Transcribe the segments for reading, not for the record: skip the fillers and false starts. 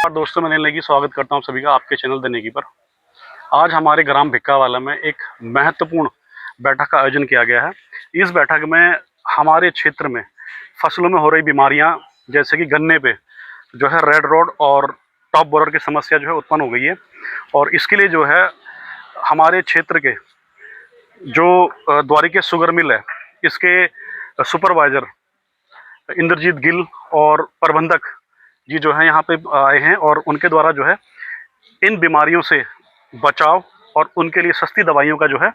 दोस्तों, मैं नेगी स्वागत करता हूं सभी का आपके चैनल द नेगी पर। आज हमारे ग्राम भिक्कावाला में एक महत्वपूर्ण बैठक का आयोजन किया गया है। इस बैठक में हमारे क्षेत्र में फसलों में हो रही बीमारियां जैसे कि गन्ने पे जो है रेड रोड और टॉप बोरर की समस्या जो है उत्पन्न हो गई है, और इसके लिए जो है हमारे क्षेत्र के जो द्वारिका शुगर मिल है, इसके सुपरवाइज़र इंद्रजीत गिल और प्रबंधक जी जो है यहाँ पे आए हैं, और उनके द्वारा जो है इन बीमारियों से बचाव और उनके लिए सस्ती दवाइयों का जो है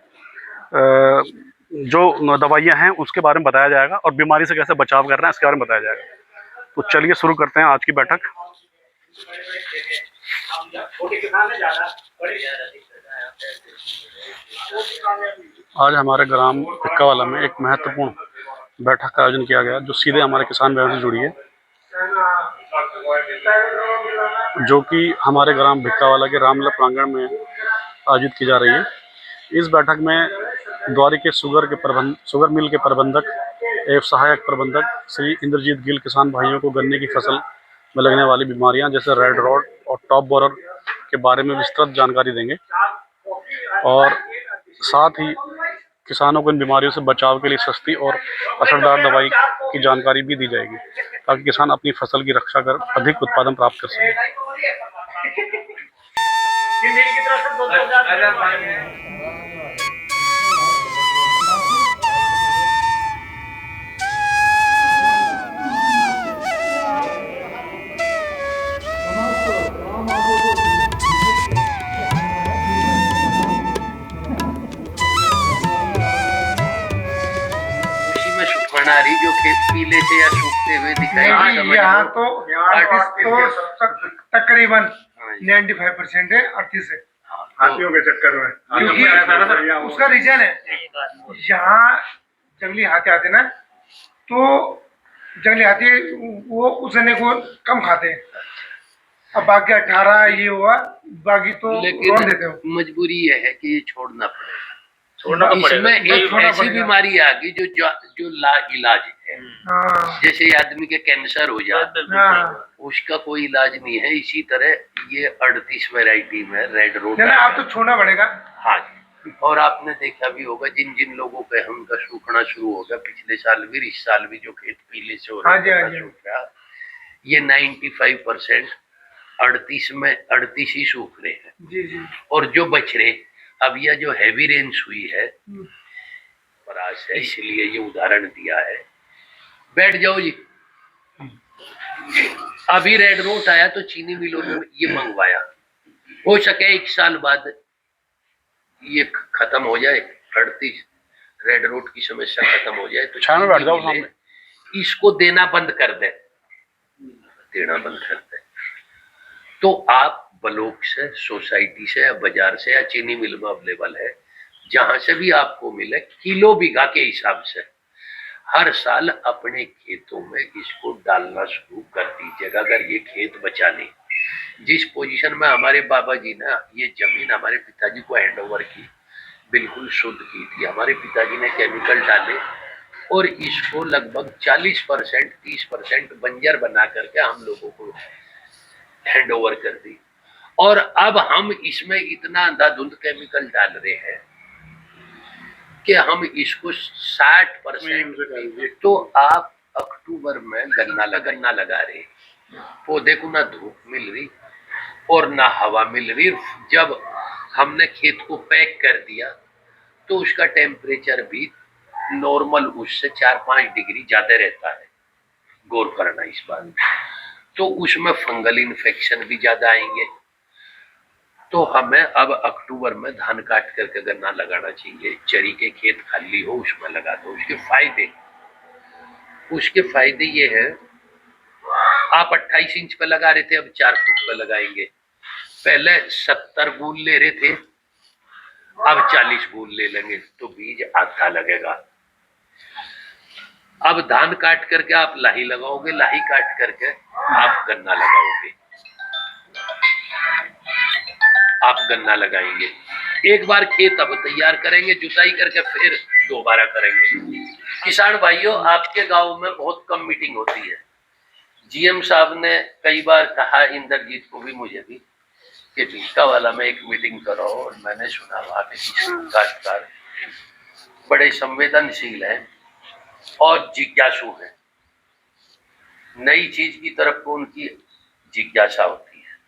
जो दवाइयाँ हैं उसके बारे में बताया जाएगा, और बीमारी से कैसे बचाव करना है इसके बारे में बताया जाएगा। तो चलिए शुरू करते हैं आज की बैठक। आज हमारे ग्राम भिक्कावाला में एक महत्वपूर्ण बैठक का आयोजन किया गया जो सीधे हमारे किसान भाइयों से जुड़ी है, जो कि हमारे ग्राम भिक्कावाला के रामलला प्रांगण में आयोजित की जा रही है। इस बैठक में द्वारिका शुगर मिल के प्रबंधक एवं सहायक प्रबंधक श्री इंद्रजीत गिल किसान भाइयों को गन्ने की फसल में लगने वाली बीमारियां जैसे रेड रॉड और टॉप बोरर के बारे में विस्तृत जानकारी देंगे, और साथ ही किसानों को इन बीमारियों से बचाव के लिए सस्ती और असरदार दवाई की जानकारी भी दी जाएगी, ताकि किसान अपनी फसल की रक्षा कर अधिक उत्पादन प्राप्त कर सके। जो खेत पीले से या सूखते हुए दिखाई यहाँ तो तकरीबन 95% है आरती से हाथियों के चक्कर में, क्योंकि उसका रीजन है यहाँ जंगली हाथी आते ना, तो जंगली हाथी वो उस जने को कम खाते हैं। अब बाकी 18 ये हुआ, बाकी तो रोक देते हो। मजबूरी ये है कि ये छोड़ना पड़ेगा। इसमें एक ऐसी बीमारी आ गई जो ला इलाज है। जैसे आदमी के कैंसर हो जाए, उसका कोई इलाज नहीं है। इसी तरह ये 38 वैरायटी में रेड रोड आप तो छोड़ना पड़ेगा। हाँ, और आपने देखा भी होगा जिन जिन लोगों का उनका सूखना शुरू हो गया, पिछले साल भी इस साल भी जो खेत पीले से हो रहा, ये 95% 38 ही सूख रहे हैं। जी जी। और जो बच रहे, अब यह जो हैवी रेंज हुई है परास है, इसलिए ये उदाहरण दिया है। बैठ जाओ जी। अभी रेड रोट आया तो चीनी मिलों में ये मंगवाया, हो सके 1 साल बाद ये खत्म हो जाए, 38 रेड रोट की समस्या खत्म हो जाए तो बैठ जाओ, इसको देना बंद कर दे, तो आप ब्लॉक से, सोसाइटी से या बाजार से या चीनी मिल में अवेलेबल है, जहां से भी आपको मिले, किलो बीघा के हिसाब से हर साल अपने खेतों में इसको डालना शुरू कर दीजिएगा। अगर ये खेत बचा नहीं, जिस पोजीशन में हमारे बाबा जी ने ये जमीन हमारे पिताजी को हैंड ओवर की, बिल्कुल शुद्ध की थी, हमारे पिताजी ने केमिकल डाले और इसको लगभग 40% 30% बंजर बना करके हम लोगों को हैंड ओवर कर दी। और अब हम इसमें इतना अंधाधुंध केमिकल डाल रहे हैं कि हम इसको 60%, तो आप अक्टूबर में गन्ना लगा रहे, पौधे को ना धूप मिल रही और ना हवा मिल रही। जब हमने खेत को पैक कर दिया तो उसका टेम्परेचर भी नॉर्मल उससे 4-5 डिग्री ज्यादा रहता है, गौर करना इस बात में। तो उसमें फंगल इन्फेक्शन भी ज्यादा आएंगे। तो हमें अब अक्टूबर में धान काट करके गन्ना लगाना चाहिए। चरी के खेत खाली हो उसमें लगा दो। उसके फायदे ये है, आप 28 इंच पे लगा रहे थे, अब 4 फुट पे लगाएंगे। पहले 70 बूंद ले रहे थे, अब 40 बूंद ले लेंगे, तो बीज आधा लगेगा। अब धान काट करके आप लाही लगाओगे, लाही काट करके आप गन्ना लगाओगे, आप गन्ना लगाएंगे। एक बार खेत अब तैयार करेंगे, जुताई करके फिर दोबारा करेंगे। किसान भाइयों, आपके गांव में बहुत कम मीटिंग होती है, जीएम साहब ने कई बार कहा, इंद्रजीत को भी, मुझे भी, कि भिक्कावाला में एक मीटिंग कराओ। और मैंने सुना वहाँ के काश्तकार बड़े संवेदनशील हैं और जिज्ञासु हैं। नई चीज की तरफ को उनकी जिज्ञासा होती है।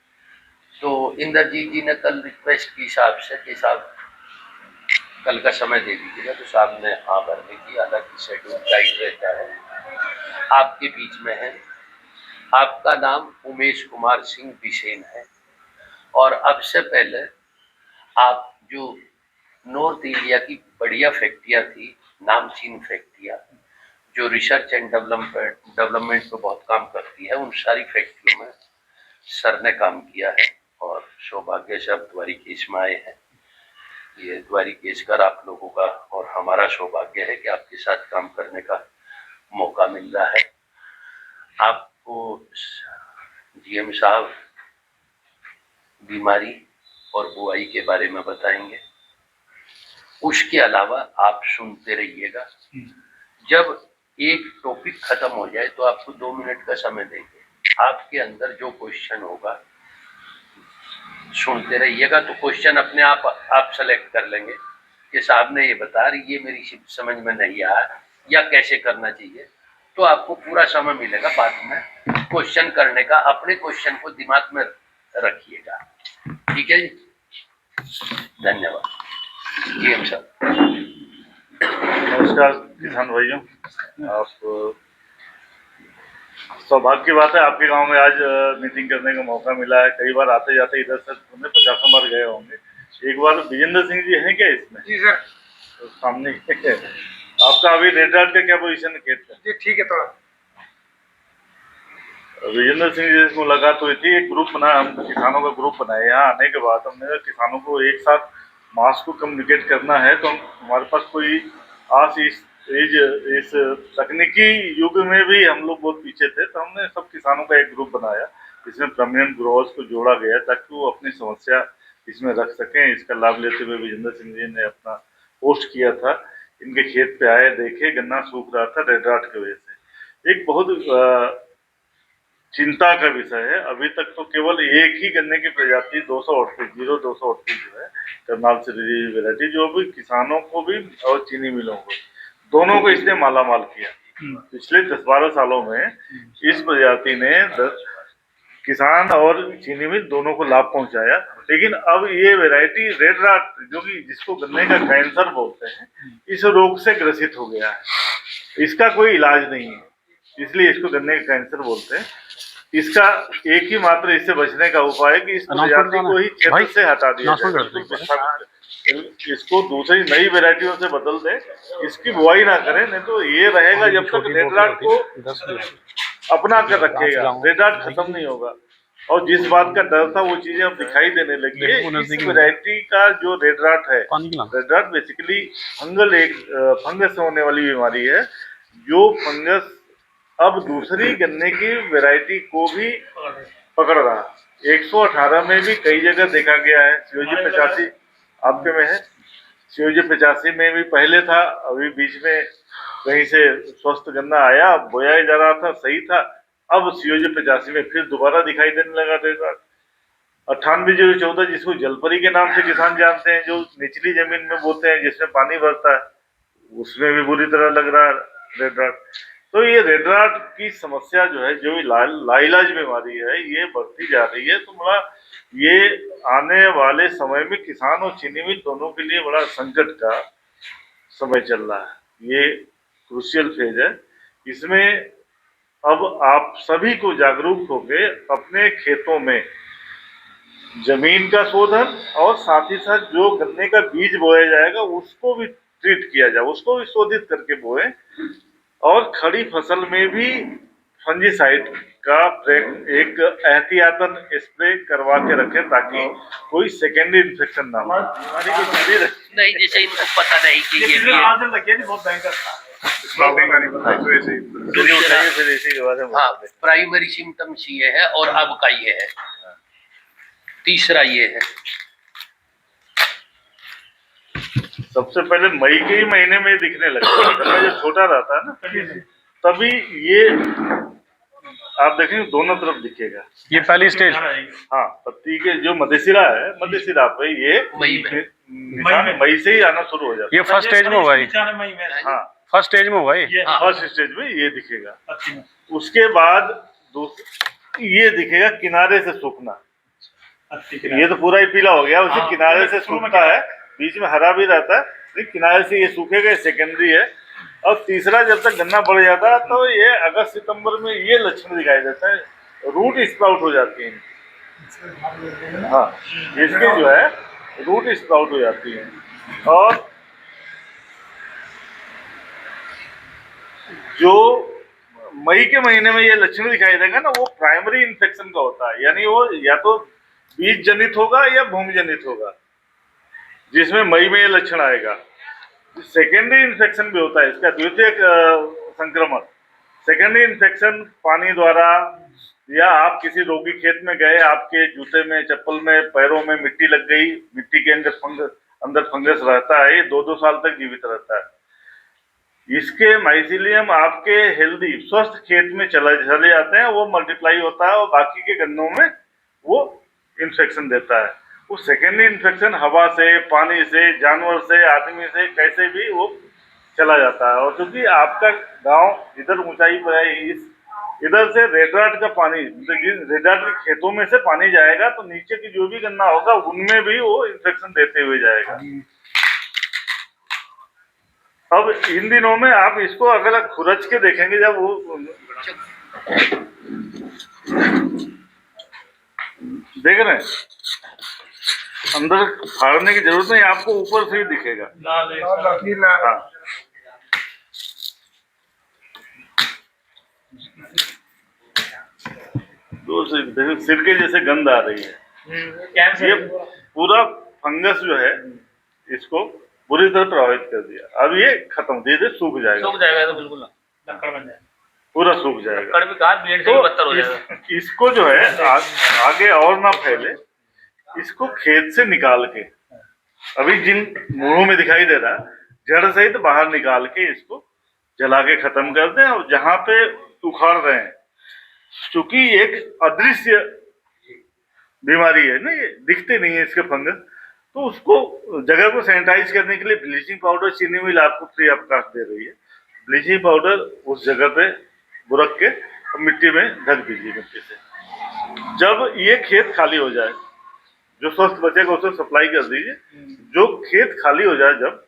तो इंद्रजीत जी ने कल रिक्वेस्ट की साहब से कि साहब कल का समय दे दीजिएगा, तो साहब ने हाँ भरने की, हालांकि शेड्यूल टाइट रहता है। आपके बीच में है, आपका नाम उमेश कुमार सिंह बिसेन है। और अब से पहले आप जो नॉर्थ इंडिया की बढ़िया फैक्ट्रियाँ थी, नामचीन फैक्ट्रियाँ जो रिसर्च एंड डेवलपमेंट पे बहुत काम करती है, उन सारी फैक्ट्रियों में सर ने काम किया है। और सौभाग्य से अब द्वारिकेश में आए हैं। ये द्वारिकेश कर आप लोगों का और हमारा सौभाग्य है कि आपके साथ काम करने का मौका मिल रहा है। आपको जीएम साहब बीमारी और बुआई के बारे में बताएंगे। उसके अलावा आप सुनते रहिएगा। जब एक टॉपिक खत्म हो जाए तो आपको 2 मिनट का समय देंगे। आपके अंदर जो क्वेश्चन होगा सुनते रहिएगा। तो क्वेश्चन अपने आप सेलेक्ट कर लेंगे कि साहब ने ये बता रही, ये मेरी समझ में नहीं आया या कैसे करना चाहिए। तो आपको पूरा समय मिलेगा बाद में क्वेश्चन करने का। अपने क्वेश्चन को दिमाग में रखिएगा, ठीक है जी। धन्यवाद। जी हम सब नमस्कार किसान भाइयों, आप सौभाग्य की बात है आपके गांव में आज मीटिंग करने का मौका मिला है। कई बार आते जाते इधर से हमने 50 बार गए होंगे। एक बार विजेंद्र सिंह जी हैं क्या इसमें? जी सर। तो सामने आपका अभी रेड आर्ट का क्या पोजीशन है खेत का? जी ठीक है। थोड़ा विजेंद्र सिंह जी से मुलाकात हुई थी, एक ग्रुप बना, हम किसानों का ग्रुप बनाया। यहाँ आने के बाद हमने किसानों को एक साथ मास को कम्युनिकेट करना है, तो हमारे पास कोई आज इस तकनीकी युग में भी हम लोग बहुत पीछे थे, तो हमने सब किसानों का एक ग्रुप बनाया जिसमें प्रोमिनेंट ग्रोअर्स को जोड़ा गया ताकि वो अपनी समस्या इसमें रख सकें। इसका लाभ लेते हुए विजेंद्र सिंह जी ने अपना पोस्ट किया था। इनके खेत पे आए, देखे गन्ना सूख रहा था रेड राट की वजह से। एक बहुत चिंता का विषय है। अभी तक तो केवल एक ही गन्ने की प्रजाति 238 जो है करनाल से वेरायटी, जो भी किसानों को भी और चीनी मिलों को दोनों को इसने मालामाल किया। पिछले 10-12 सालों में इस प्रजाति ने किसान और चीनी मिल दोनों को लाभ पहुंचाया। लेकिन अब ये वैरायटी रेड राट, जो कि जिसको गन्ने का कैंसर बोलते हैं, इस रोग से ग्रसित हो गया है। इसका कोई इलाज नहीं है, इसलिए इसको गन्ने का कैंसर बोलते हैं। इसका एक ही मात्र इससे बचने का उपाय है कि इस प्रजाति को ही क्षेत्र से हटा दिया जाए, इसको दूसरी नई वैरायटियों से बदल दे, इसकी बुआई ना करें। नहीं तो ये रहेगा जब तक रेड राट को अपना कर रखेगा, रेड राट खत्म नहीं होगा। और जिस बात का डर था वो चीजें अब दिखाई देने लगी है। इस वैरायटी का जो रेड राट है, रेड राट बेसिकली फंगस से होने वाली बीमारी है, जो फंगस अब दूसरी गन्ने की वैरायटी को भी पकड़ रहा है। 118 में भी कई जगह देखा गया है। COG 85 आपके में है, COG 85 में भी पहले था, अभी बीच में कहीं से स्वस्थ गन्ना आया, बोया जा रहा था, सही था। अब COG 85 में फिर दोबारा दिखाई देने लगा रेड राट। 98-014 जिसको जलपरी के नाम से किसान जानते हैं, जो निचली जमीन में बोते हैं जिसमें पानी भरता है, उसमें भी बुरी तरह लग रहा है रेड राट। तो ये रेड राट की समस्या जो है, जो लाइलाज बीमारी है, ये बढ़ती जा रही है। तो बड़ा ये आने वाले समय में किसान और चीनी मिल दोनों के लिए बड़ा संकट का समय चल रहा है। ये क्रूशियल फेज है। इसमें अब आप सभी को जागरूक होकर अपने खेतों में जमीन का शोधन और साथ ही साथ जो गन्ने का बीज बोया जाएगा उसको भी ट्रीट किया जाए, उसको भी शोधित करके बोए। और खड़ी फसल में भी फंजीसाइड का एक एहतियातन स्प्रे करवा के रखें ताकि कोई सेकेंडरी इन्फेक्शन ना हो। नहीं, जैसे इनको पता नहीं कि ये भी हाँ, प्राइमरी सिम्टम्स ये है और अब का ये है, तीसरा ये है। सबसे पहले मई के ही महीने में दिखने लगता है, जब छोटा रहता है ना, तभी ये आप देखेंगे दोनों तरफ दिखेगा। ये पहली स्टेज। हाँ, पत्ती के जो मध्यशिरा है, मध्यशिरा पे ये मई में। निशान मई से ही आना शुरू हो जाता ये फर्स्ट स्टेज में होगा, ये है। हाँ, फर्स्ट स्टेज में होगा ये। फर्स्ट स्टेज में ये दिखेगा। उसके बाद ये दिखेगा किनारे से सूखना। ये तो पूरा ही पीला हो गया, उसे किनारे से सूखता है, बीच में हरा भी रहता है, लेकिन किनारे से ये सूखेगा, सेकेंडरी है। और तीसरा, जब तक गन्ना बढ़ जाता है तो ये अगस्त सितंबर में ये लक्षण दिखाई देता है, रूट स्प्राउट हो जाती है। हाँ, इसके जो है रूट स्प्राउट हो जाती है। और जो मई के महीने में ये लक्षण दिखाई देगा ना, वो प्राइमरी इन्फेक्शन का होता है, यानी वो या तो बीज जनित होगा या भूमि जनित होगा, जिसमें मई में ये लक्षण आएगा। सेकेंडरी इन्फेक्शन भी होता है, इसका द्वितीयक संक्रमण। सेकेंडरी इन्फेक्शन पानी द्वारा, या आप किसी रोगी खेत में गए, आपके जूते में, चप्पल में, पैरों में मिट्टी लग गई, मिट्टी के अंदर फंगस रहता है, ये 2-2 साल तक जीवित रहता है। इसके माइसीलियम आपके हेल्दी स्वस्थ खेत में चले जाते हैं, वो मल्टीप्लाई होता है और बाकी के गन्नों में वो इन्फेक्शन देता है। वो सेकेंडरी इन्फेक्शन हवा से, पानी से, जानवर से, आदमी से, कैसे भी वो चला जाता है। और क्योंकि आपका गांव इधर ऊंचाई पर है, इधर से रेडराट का पानी, रेडराट के खेतों में से पानी जाएगा, तो नीचे की जो भी गन्ना होगा उनमें भी वो इन्फेक्शन देते हुए जाएगा। अब इन दिनों में आप इसको अगर खुरच के देखेंगे, जब वो देख रहे हैं, अंदर फाड़ने की जरूरत नहीं, आपको ऊपर से ही दिखेगा। हाँ, दो से देखो, सिरके जैसे गंध आ रही है। ये पूरा फंगस जो है इसको बुरी तरह प्रभावित कर दिया। अब ये खत्म, धीरे सूख जाएगा। तो बिल्कुल लकड़ बन जाएगा, पूरा सूख जाएगा। लकड़ भी कहा ब्लेड से भी बदतर हो जाएगा। इसको जो है आगे और ना फैले, इसको खेत से निकाल के, अभी जिन मूड़ों में दिखाई दे रहा है, जड़ सहित बाहर निकाल के इसको जला के खत्म कर दें। और जहां पे उखाड़ रहे हैं, क्योंकि एक अदृश्य बीमारी है ना, ये दिखते नहीं है इसके फंगस, तो उसको जगह को सैनिटाइज करने के लिए ब्लीचिंग पाउडर, चीनी मिल आपको फ्री ऑफ कॉस्ट दे रही है। ब्लीचिंग पाउडर उस जगह पे बुरक के मिट्टी में ढक दीजिए मिट्टी से। जब ये खेत खाली हो जाए, जो स्वस्थ बचेगा उसे सप्लाई कर दीजिए। जो खेत खाली हो जाए, जब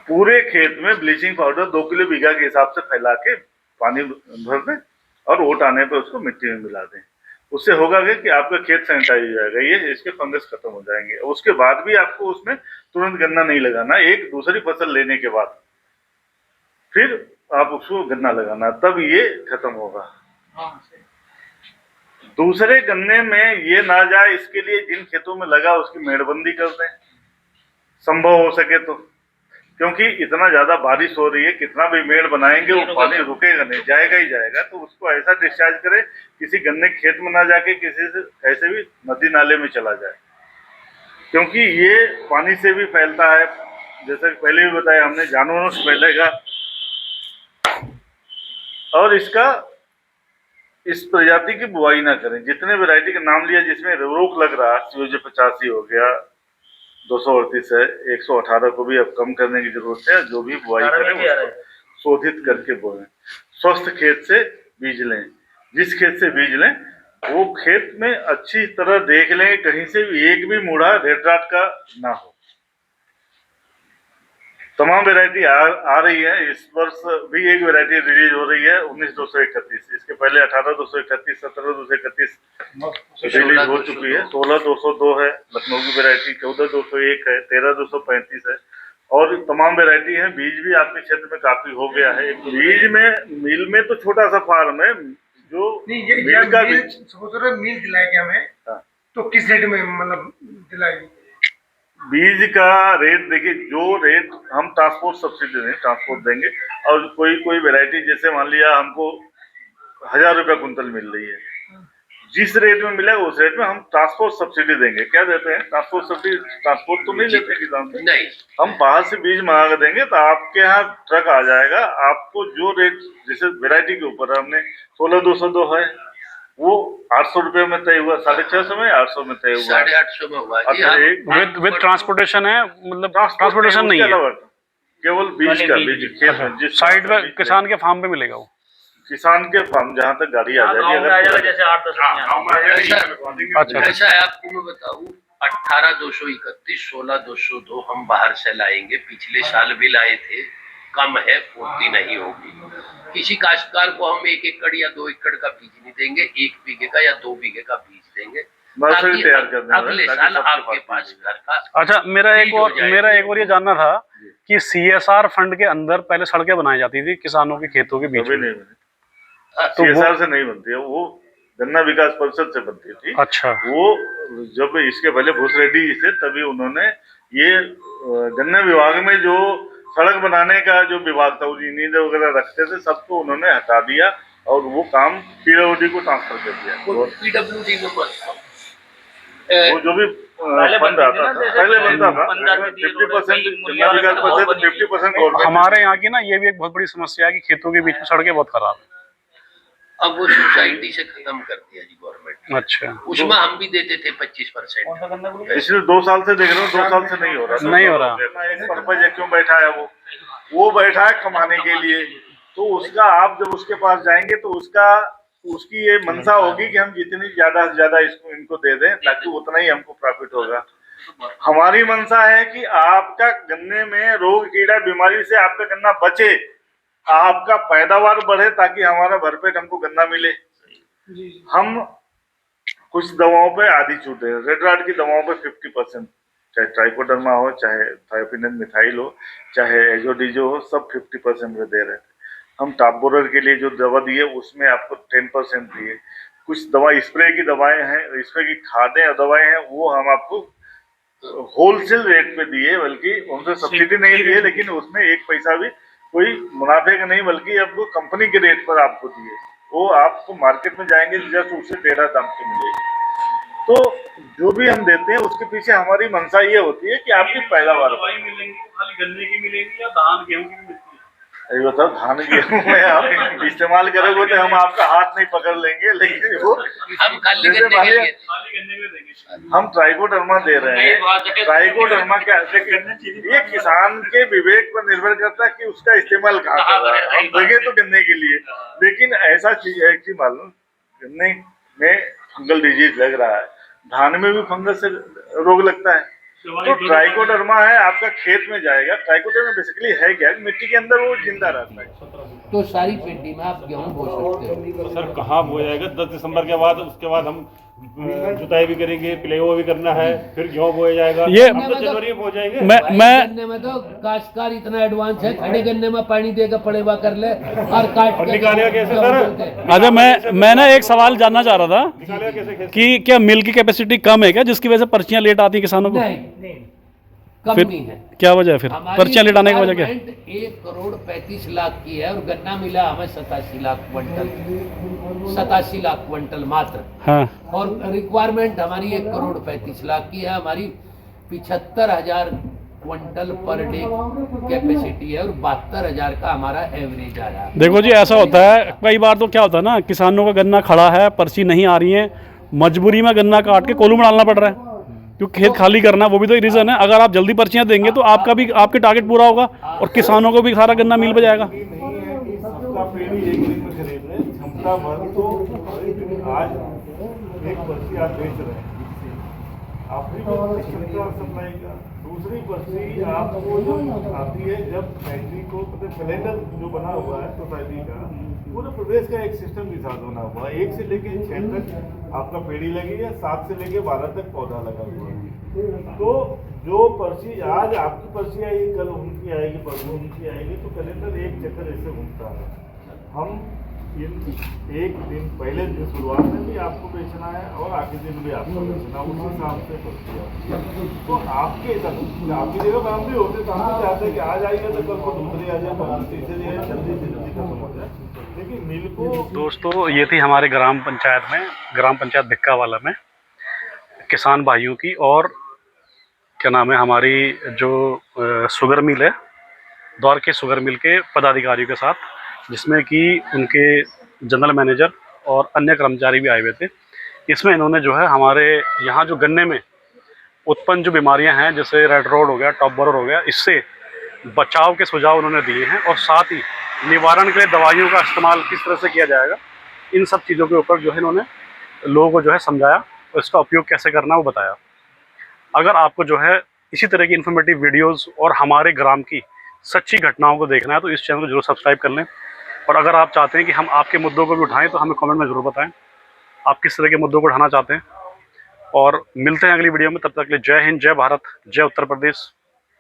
पूरे खेत में ब्लीचिंग पाउडर 2 किलो बीघा के हिसाब से फैला के पानी भर दें और ओट आने पे उसको मिट्टी में मिला दें। उससे होगा कि आपका खेत सैनिटाइज हो जाएगा, ये इसके फंगस खत्म हो जाएंगे। उसके बाद भी आपको उसमें तुरंत गन्ना नहीं लगाना, एक दूसरी फसल लेने के बाद फिर आप उसको गन्ना लगाना, तब ये खत्म होगा। दूसरे गन्ने में ये ना जाए, इसके लिए जिन खेतों में लगा उसकी मेड़बंदी कर दें, संभव हो सके तो, क्योंकि इतना ज्यादा बारिश हो रही है, कितना भी मेड़ बनाएंगे वो पानी रुकेगा नहीं, जाएगा ही जाएगा। तो उसको ऐसा डिस्चार्ज करें, किसी गन्ने खेत में ना जाके किसी से ऐसे भी नदी नाले में चला जाए, क्योंकि ये पानी से भी फैलता है। जैसे पहले भी बताया हमने, जानवरों से फैलेगा। और इस प्रजाति की बुआई ना करें। जितने वैरायटी का नाम लिया जिसमें रोग लग रहा है, COJ 85 हो गया, 238 है, 118 को भी अब कम करने की जरूरत है। जो भी बुआई करें शोधित करके बोएं, स्वस्थ खेत से बीज लें। जिस खेत से बीज लें वो खेत में अच्छी तरह देख लें, कहीं से भी एक भी मूढ़ा रेड राट का ना हो। तमाम वैरायटी आ रही है। इस वर्ष भी एक वैरायटी रिलीज हो रही है, 19-231। इसके पहले 18-231, 17-231 रिलीज हो चुकी है। 16-202 है लखनऊ की वैरायटी, 14-201 है, 13-235 है, और तमाम वैरायटी है। बीज भी आपके क्षेत्र में काफी हो गया है। बीज में मिल में तो छोटा सा फार्म है, जो मिल का मिल दिलाएगी हमें। हाँ। तो किस रेट में मतलब दिलाएगी? बीज का रेट देखिए, जो रेट हम ट्रांसपोर्ट सब्सिडी देंगे, ट्रांसपोर्ट देंगे। और कोई वैरायटी जैसे मान लिया हमको 1000 रुपया कुंतल मिल रही है, जिस रेट में मिलेगा उस रेट में हम ट्रांसपोर्ट सब्सिडी देंगे। क्या देते हैं ट्रांसपोर्ट सब्सिडी? ट्रांसपोर्ट तो नहीं लेते किसान से, नहीं, हम बाहर से बीज मंगा के देंगे तो आपके यहाँ ट्रक आ जाएगा, आपको जो रेट जैसे वैरायटी के ऊपर हमने 16,202 है वो 800 रुपये में तय हुआ, 650 में 800 में तय हुआ, 850 में हुआ जी। अच्छा, आप- एक विद ट्रांसपोर्टेशन है, मतलब ट्रांसपोर्टेशन नहीं है, केवल बीज का बीज खेत में जिस साइड पे किसान के फार्म पे मिलेगा वो। किसान के फार्म जहाँ तक गाड़ी आ जाएगी, गाँव में आ जाएगा अगर जैसे 8-10 अच्छा ऐसा है, आपको मैं बताऊं, 18,231, 16,202 हम बाहर से लाएंगे, पिछले साल भी लाए थे, कम है, पूर्ति नहीं होगी। किसी काश्तकार को हम 1 एकड़ या 2 एकड़ का बीज नहीं देंगे, 1 बीघे का या 2 बीघे का बीज देंगे, नर्सरी ताकि तैयार कर देंगे, अगले ताकि साल सबके आपके पास पास घर का। अच्छा, मेरा बीज हो जाएगा। और ये जानना था कि CSR फंड के अंदर पहले सड़कें बनाई जाती थी किसानों के खेतों के बीच कभी में। नहीं बनी, तो वो- CSR से नहीं बनती है, वो गन्ना विकास परिषद से बनती थी। अच्छा, वो जब इसके पहले भूसरेड्डी जी थे तभी उन्होंने ये गन्ना विभाग में जो सड़क बनाने का जो विभाग था, इंजीनियर वगैरह रखते थे, सबको उन्होंने हटा दिया और वो काम PWD को ट्रांसफर कर दिया। वो PWD में वो जो भी फंड आता था पहले बनता था 50% गन्ना विकास परिषद, 50% गवर्नमेंट। हमारे यहाँ की ना ये भी एक बहुत बड़ी समस्या है कि खेतों के बीच में सड़कें बहुत खराब है। अब वो सोसाइटी से खत्म कर दिया जी गवर्नमेंट। अच्छा, उसमें हम भी देते थे 25%। इसलिए 2 साल से देख रहा हूँ, 2 साल से नहीं हो रहा। नहीं हो रहा। एक पर्पज है, क्यों बैठा है वो बैठा है कमाने के लिए। तो उसका आप जब उसके पास जाएंगे तो उसकी ये मंशा होगी कि हम जितनी ज्यादा से ज्यादा इसको इनको दे दें ताकि उतना ही हमको प्रॉफिट होगा। हमारी मंशा है कि आपका गन्ने में रोग कीड़ा बीमारी से आपका गन्ना बचे, आपका पैदावार बढ़े, ताकि हमारा भरपेट हमको गन्ना मिले। हम कुछ दवाओं पे आधी छूट दे, रेड रॉट की दवाओं पे 50%, चाहे ट्राइकोडर्मा हो, चाहे थायोपिनेट मिथाइल हो, चाहे एजोडीजो हो, सब 50% में दे रहे थे। हम टॉप बोरर के लिए जो दवा दिए उसमें आपको 10% दिए। कुछ दवा स्प्रे की दवाएं हैं, स्प्रे की खादें और दवाएं हैं, वो हम आपको होलसेल रेट पे दिए, बल्कि उनसे सब्सिडी नहीं दिए, लेकिन उसमें 1 पैसा भी कोई मुनाफे का नहीं, बल्कि आपको कंपनी के रेट पर आपको दिए। वो आपको मार्केट में जाएंगे जस्ट उससे 13 दाम की मिलेगी। तो जो भी हम देते हैं उसके पीछे हमारी मंशा ये होती है कि आपकी पैदावार दवाई मिलेंगी खाली गन्ने की मिलेगी या धान गेहूं की भी मिलती है? ये बताओ, धान गेहूं में आप इस्तेमाल करोगे तो हम आपका हाथ नहीं पकड़ लेंगे, लेकिन वो हम खाली जैसे गन्ने के माने लिए खाली गन्ने के देंगे। हम ट्राइकोडर्मा दे रहे हैं। ट्राइकोडर्मा क्या, ये किसान के विवेक पर निर्भर करता है कि उसका इस्तेमाल कहाँ कर रहा है। हम देंगे तो गन्ने के लिए, लेकिन ऐसा चीज है कि मालूम गन्ने में फंगल डिजीज लग रहा है, धान में भी फंगस से रोग लगता है। तो ट्राइकोडर्मा है आपका खेत में जाएगा। ट्राइकोडर्मा बेसिकली है क्या, मिट्टी के अंदर वो जिंदा रहता है। तो सारी पेटी में आप गेहूं बो सकते हो। तो सर कहाँ हो जाएगा 10 दिसंबर के बाद? उसके बाद हम जुताई भी करेंगे, प्लेओ भी करना है, फिर गेहूं बोया जाएगा। ये- हम तो जनवरी में हो जाएंगे। मैं गन्ने में तो काश्तकार इतना एडवांस है, खड़े गन्ने में पानी देकर पड़ेवा कर ले और काट और के निकालेगा कैसे सर? अच्छा, मैं ना एक सवाल जानना चाह रहा था निकालेगा कैसे खेत? कि क्या मिल की कैपेसिटी कम है क्या, जिसकी वजह से पर्चियां लेट आती हैं किसानों को? नहीं, कम फिर नहीं है। क्या वजह है, फिर हमारी पर्चियां लेट आने की वजह क्या है? requirement 1,35,00,000 की है और गन्ना मिला हमें 87 लाख क्विंटल, 87 लाख क्विंटल मात्र। हाँ, और रिक्वायरमेंट हमारी 1,35,00,000 की है। हमारी 75,000 क्विंटल पर डे कैपेसिटी है और 72,000 का हमारा एवरेज आया। देखो जी, ऐसा होता है कई बार, तो क्या होता है ना, किसानों का गन्ना खड़ा है, पर्ची नहीं आ रही है, मजबूरी में गन्ना काट के कोलू में डालना पड़ रहा है क्योंकि खेत खाली करना, वो भी तो एक रीजन है। अगर आप जल्दी पर्चियां देंगे तो आपका भी, आपके टारगेट पूरा होगा और किसानों को भी सारा गन्ना मिल पे जाएगा। नहीं है कि सबका पेड़ी एक दिन में खरीद रहे, क्षमता भर तो आज एक पर्ची आप बेच रहे हैं, अपनी क्षमता सप्लाई का। दूसरी पर्ची आपको जो आती है जब फैक्ट्री को, मतलब कैलेंडर जो बना हुआ है सोसाइटी का, पूरे प्रदेश का एक सिस्टम के साथ बना हुआ है। 1 से लेके 6 तक आपका पेड़ी लगी है, 7 से लेके 12 तक पौधा लगा हुआ है। तो जो पर्ची आज आपकी पर्ची आएगी, कल उनकी आएगी, परसों उनकी आएगी, तो कैलेंडर एक चक्कर ऐसे घूमता है। हम एक दिन पहले दिन शुरुआत में भी आपको बेचना है और आखिरी दिन भी आपको बेचना, उस हिसाब से प्रक्रिया। तो आपके हिसाब से आपकी जगह पर हम भी होते तो हम भी चाहते हैं कि आज आएगा तो कल को दूसरी आ जाए, तो तीसरे दिन जल्दी से जल्दी खत्म हो जाए, लेकिन मिल को। दोस्तों ये थी हमारे ग्राम पंचायत भिक्कावाला में किसान भाइयों की और क्या नाम है हमारी जो शुगर मिल है दौर के शुगर मिल के पदाधिकारियों के साथ, जिसमें कि उनके जनरल मैनेजर और अन्य कर्मचारी भी आए हुए थे। इसमें इन्होंने जो है हमारे यहाँ जो गन्ने में उत्पन्न जो बीमारियां हैं जैसे रेड रोड हो गया, टॉप बोरर हो गया, इससे बचाव के सुझाव उन्होंने दिए हैं और साथ ही निवारण के लिए दवाइयों का इस्तेमाल किस तरह से किया जाएगा, इन सब चीज़ों के ऊपर जो है इन्होंने लोगों को जो है समझाया और इसका उपयोग कैसे करना वो बताया। अगर आपको जो है इसी तरह की इन्फॉर्मेटिव वीडियोस और हमारे ग्राम की सच्ची घटनाओं को देखना है तो इस चैनल को जरूर सब्सक्राइब कर लें। और अगर आप चाहते हैं कि हम आपके मुद्दों को भी उठाएं तो हमें कमेंट में ज़रूर बताएं आप किस तरह के मुद्दों को उठाना चाहते हैं। और मिलते हैं अगली वीडियो में, तब तक के लिए जय हिंद, जय भारत, जय उत्तर प्रदेश।